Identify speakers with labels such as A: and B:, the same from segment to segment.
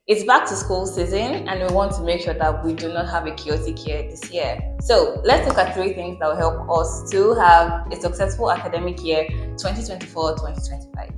A: It's back to school season and we want to make sure that we do not have a chaotic year this year. So let's look at 3 things that will help us to have a successful academic year 2024-2025.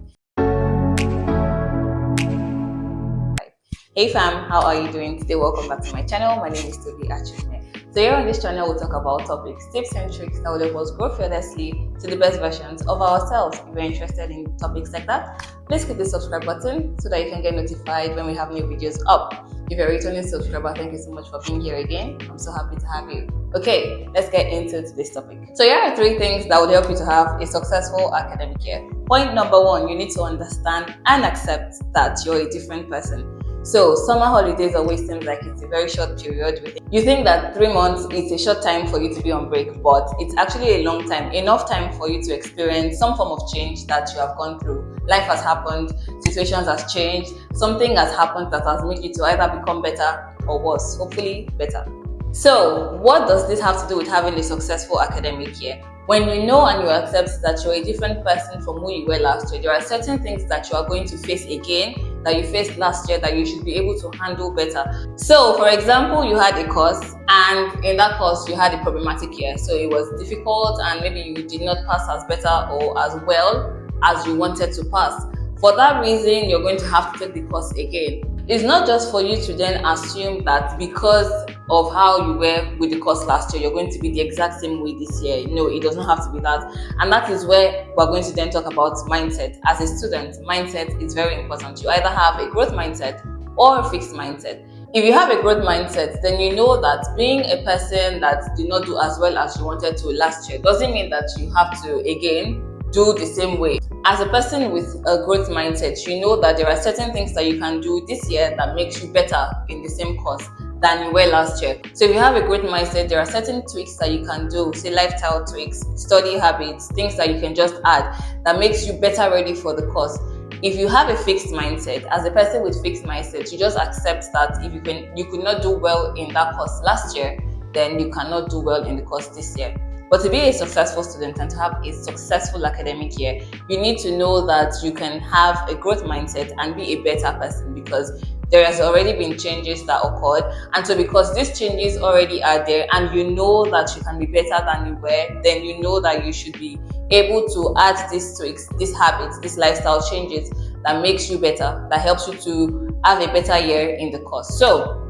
A: Hey fam, how are you doing today? Welcome back to my channel. My name is Toby Achume. So here on this channel, we'll talk about topics, tips and tricks that will help us grow fearlessly to the best versions of ourselves. If you're interested in topics like that, please click the subscribe button so that you can get notified when we have new videos up. If you're a returning subscriber, thank you so much for being here again. I'm so happy to have you. Okay, let's get into today's topic. So here are 3 things that would help you to have a successful academic year. Point number 1, you need to understand and accept that you're a different person. So summer holidays always seems like it's a very short period. You think that 3 months is a short time for you to be on break, but it's actually a long time, enough time for you to experience some form of change that you have gone through. Life has happened, situations has changed, something has happened that has made you to either become better or worse, hopefully better. So what does this have to do with having a successful academic year? When you know and you accept that you're a different person from who you were last year, there are certain things that you are going to face again that you faced last year that you should be able to handle better. So for example, you had a course and in that course you had a problematic year. So it was difficult and maybe you did not pass as better or as well as you wanted to pass. For that reason, you're going to have to take the course again. It's not just for you to then assume that because of how you were with the course last year, you're going to be the exact same way this year. No, it doesn't have to be that. And that is where we're going to then talk about mindset. As a student, mindset is very important. You either have a growth mindset or a fixed mindset. If you have a growth mindset, then you know that being a person that did not do as well as you wanted to last year doesn't mean that you have to, again, do the same way. As a person with a growth mindset, you know that there are certain things that you can do this year that makes you better in the same course than you were last year. So if you have a growth mindset, there are certain tweaks that you can do, say lifestyle tweaks, study habits, things that you can just add that makes you better ready for the course. If you have a fixed mindset, as a person with fixed mindset, you just accept that if you could not do well in that course last year, then you cannot do well in the course this year. But to be a successful student and to have a successful academic year, you need to know that you can have a growth mindset and be a better person because there has already been changes that occurred. And so because these changes already are there and you know that you can be better than you were, then you know that you should be able to add these tweaks, these habits, these lifestyle changes that makes you better, that helps you to have a better year in the course. So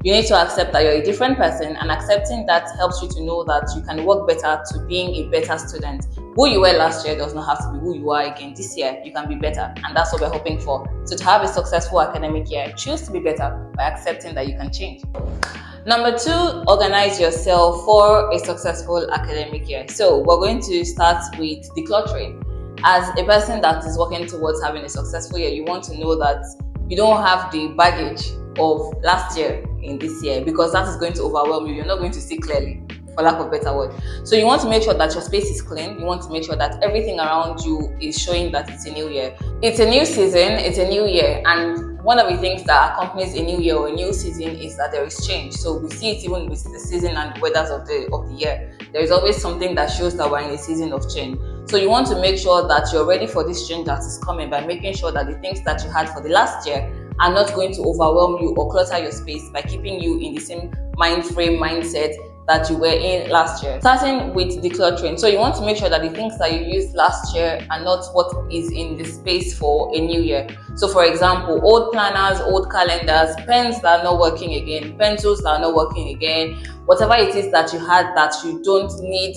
A: you need to accept that you're a different person, and accepting that helps you to know that you can work better to being a better student. Who you were last year does not have to be who you are again. This year, you can be better, and that's what we're hoping for. So to have a successful academic year, choose to be better by accepting that you can change. Number 2, organize yourself for a successful academic year. So we're going to start with decluttering. As a person that is working towards having a successful year, you want to know that you don't have the baggage of last year in this year because that is going to overwhelm you. You're not going to see clearly, for lack of a better word. So you want to make sure that your space is clean. You want to make sure that everything around you is showing that it's a new year. It's a new season, it's a new year, and one of the things that accompanies a new year or a new season is that there is change. So we see it even with the season and the weathers of the year. There is always something that shows that we're in a season of change. So you want to make sure that you're ready for this change that is coming by making sure that the things that you had for the last year are not going to overwhelm you or clutter your space by keeping you in the same mindset that you were in last year. Starting with decluttering. So you want to make sure that the things that you used last year are not what is in the space for a new year. So for example, old planners, old calendars, pens that are not working again, pencils that are not working again, whatever it is that you had that you don't need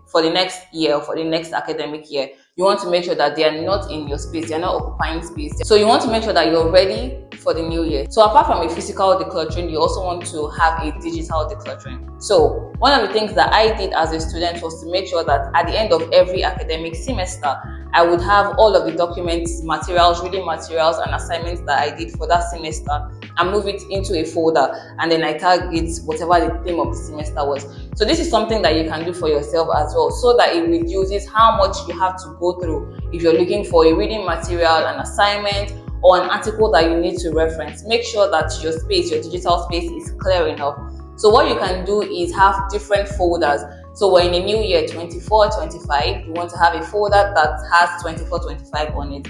A: for the next year or for the next academic year, you want to make sure that they are not in your space, they are not occupying space. So you want to make sure that you're ready for the new year. So apart from a physical decluttering, you also want to have a digital decluttering. So one of the things that I did as a student was to make sure that at the end of every academic semester, I would have all of the documents, materials, reading materials, and assignments that I did for that semester and move it into a folder, and then I tag it whatever the theme of the semester was. So this is something that you can do for yourself as well, so that it reduces how much you have to go through if you're looking for a reading material, an assignment, or an article that you need to reference. Make sure that your space, your digital space, is clear enough. So what you can do is have different folders. So we're in a new year, 24-25. You want to have a folder that has 24-25 on it.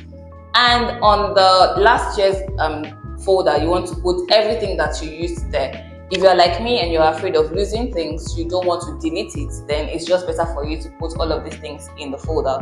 A: And on the last year's folder, you want to put everything that you used there. If you're like me and you're afraid of losing things, you don't want to delete it, then it's just better for you to put all of these things in the folder.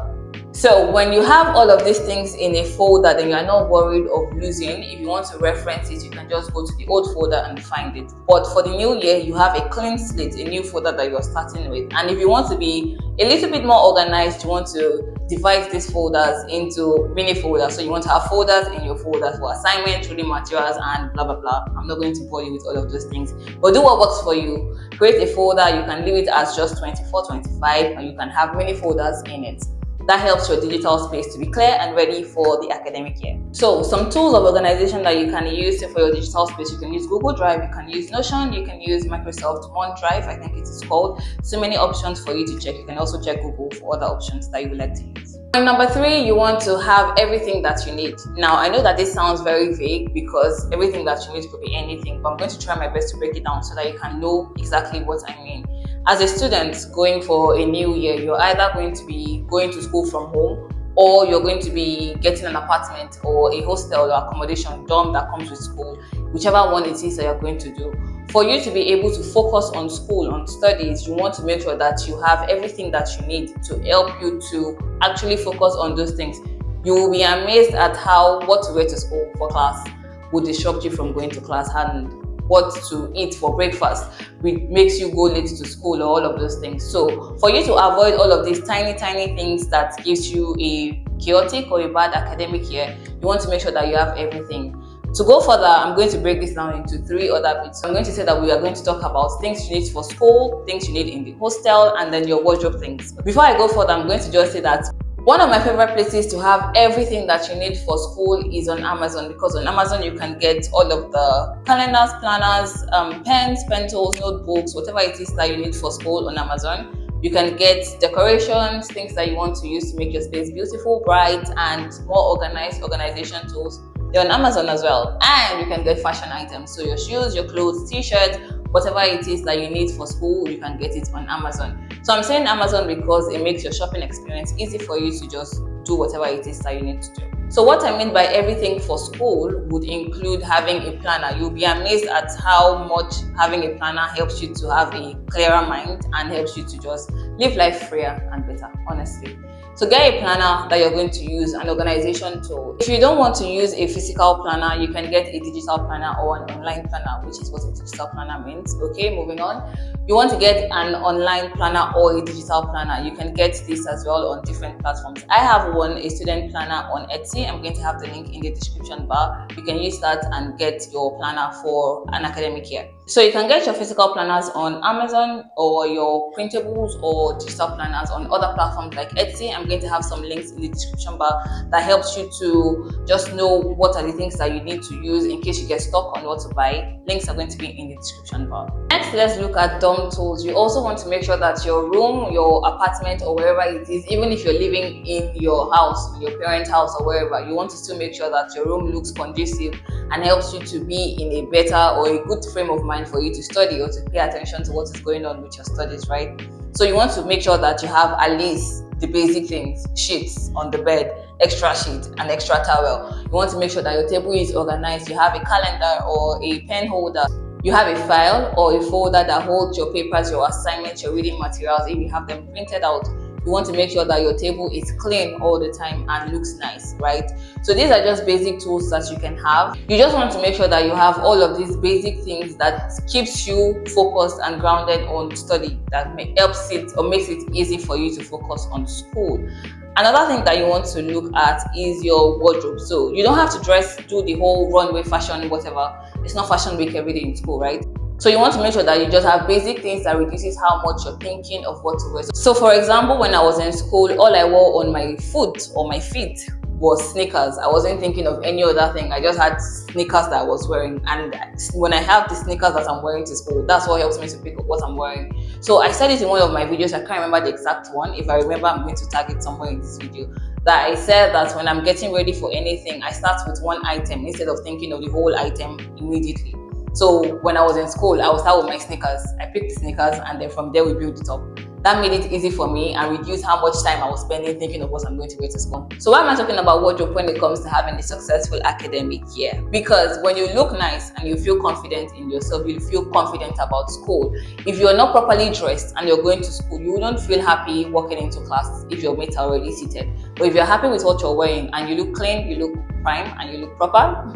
A: So when you have all of these things in a folder, then you are not worried of losing. If you want to reference it, you can just go to the old folder and find it. But for the new year, you have a clean slate, a new folder that you're starting with. And if you want to be a little bit more organized, you want to divide these folders into mini folders. So you want to have folders in your folders for assignments, reading materials, and blah blah blah. I'm not going to bore you with all of those things, but do what works for you. Create a folder. You can leave it as just 24-25, and you can have many folders in it. That helps your digital space to be clear and ready for the academic year. So some tools of organization that you can use for your digital space: you can use Google Drive, you can use Notion, you can use Microsoft OneDrive, I think it is called. So many options for you to check. You can also check Google for other options that you would like to use. And number 3, you want to have everything that you need. Now, I know that this sounds very vague because everything that you need could be anything, but I'm going to try my best to break it down so that you can know exactly what I mean. As a student going for a new year, you're either going to be going to school from home, or you're going to be getting an apartment or a hostel or accommodation dorm that comes with school, whichever one it is that you're going to do. For you to be able to focus on school, on studies, you want to make sure that you have everything that you need to help you to actually focus on those things. You will be amazed at how what to wear to school for class would disrupt you from going to class, and what to eat for breakfast which makes you go late to school, or all of those things. So for you to avoid all of these tiny things that gives you a chaotic or a bad academic year, you want to make sure that you have everything. To go further, I'm going to break this down into 3 other bits. I'm going to say that we are going to talk about things you need for school, things you need in the hostel, and then your wardrobe things. Before I go further, I'm going to just say that one of my favorite places to have everything that you need for school is on Amazon, because on Amazon you can get all of the calendars, planners, pens, pencils, notebooks, whatever it is that you need for school on Amazon. You can get decorations, things that you want to use to make your space beautiful, bright, and more organized, organization tools. They're on Amazon as well. And you can get fashion items, so your shoes, your clothes, t-shirts, whatever it is that you need for school, you can get it on Amazon. So I'm saying Amazon because it makes your shopping experience easy for you to just do whatever it is that you need to do. So what I mean by everything for school would include having a planner. You'll be amazed at how much having a planner helps you to have a clearer mind and helps you to just live life freer and better, honestly. So get a planner that you're going to use, an organization tool. If you don't want to use a physical planner, you can get a digital planner or an online planner, which is what a digital planner means. Okay, moving on. You want to get an online planner or a digital planner, you can get this as well on different platforms. I have one, a student planner on Etsy. I'm going to have the link in the description bar. You can use that and get your planner for an academic year. So you can get your physical planners on Amazon, or your printables or digital planners on other platforms like Etsy. I'm going to have some links in the description bar that helps you to just know what are the things that you need to use in case you get stuck on what to buy. Links are going to be in the description bar. Next, let's look at dorm tools. You also want to make sure that your room, your apartment, or wherever it is, even if you're living in your house, in your parents' house or wherever, you want to still make sure that your room looks conducive and helps you to be in a better or a good frame of mind for you to study or to pay attention to what is going on with your studies, right? So you want to make sure that you have at least the basic things: sheets on the bed, extra sheet, and extra towel. You want to make sure that your table is organized. You have a calendar or a pen holder. You have a file or a folder that holds your papers, your assignments, your reading materials if you have them printed out. You want to make sure that your table is clean all the time and looks nice, right? So these are just basic tools that you can have. You just want to make sure that you have all of these basic things that keeps you focused and grounded on study, that helps it or makes it easy for you to focus on school. Another thing that you want to look at is your wardrobe. So you don't have to do the whole runway fashion, whatever. It's not fashion week every day in school, right? So you want to make sure that you just have basic things that reduces how much you're thinking of what to wear. So for example, when I was in school, all I wore on my foot or my feet was sneakers. I wasn't thinking of any other thing. I just had sneakers that I was wearing. And when I have the sneakers that I'm wearing to school, that's what helps me to pick up what I'm wearing. So I said it in one of my videos. I can't remember the exact one. If I remember, I'm going to tag it somewhere in this video. That I said that when I'm getting ready for anything, I start with one item instead of thinking of the whole item immediately. So when I was in school, I would start with my sneakers. I picked the sneakers and then from there we build it up. That made it easy for me and reduced how much time I was spending thinking of what I'm going to wear to school. So why am I talking about wardrobe when it comes to having a successful academic year? Because when you look nice and you feel confident in yourself, you feel confident about school. If you're not properly dressed and you're going to school, you wouldn't feel happy walking into class if your mates are already seated. But if you're happy with what you're wearing and you look clean, you look prime, and you look proper,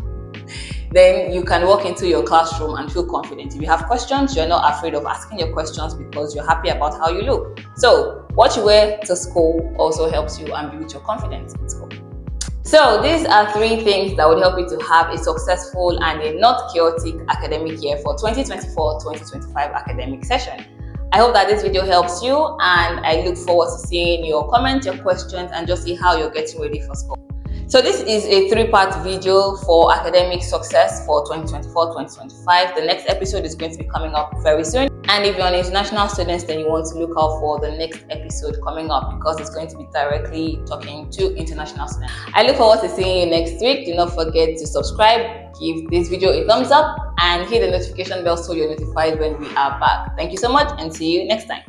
A: then you can walk into your classroom and feel confident. If you have questions, you're not afraid of asking your questions because you're happy about how you look. So what you wear to school also helps you and build your confidence in school. So these are 3 things that would help you to have a successful and a not chaotic academic year for 2024-2025 academic session. I hope that this video helps you, and I look forward to seeing your comments, your questions, and just see how you're getting ready for school. So this is a 3-part video for academic success for 2024-2025. The next episode is going to be coming up very soon. And if you're an international student, then you want to look out for the next episode coming up because it's going to be directly talking to international students. I look forward to seeing you next week. Do not forget to subscribe, give this video a thumbs up, and hit the notification bell so you're notified when we are back. Thank you so much and see you next time.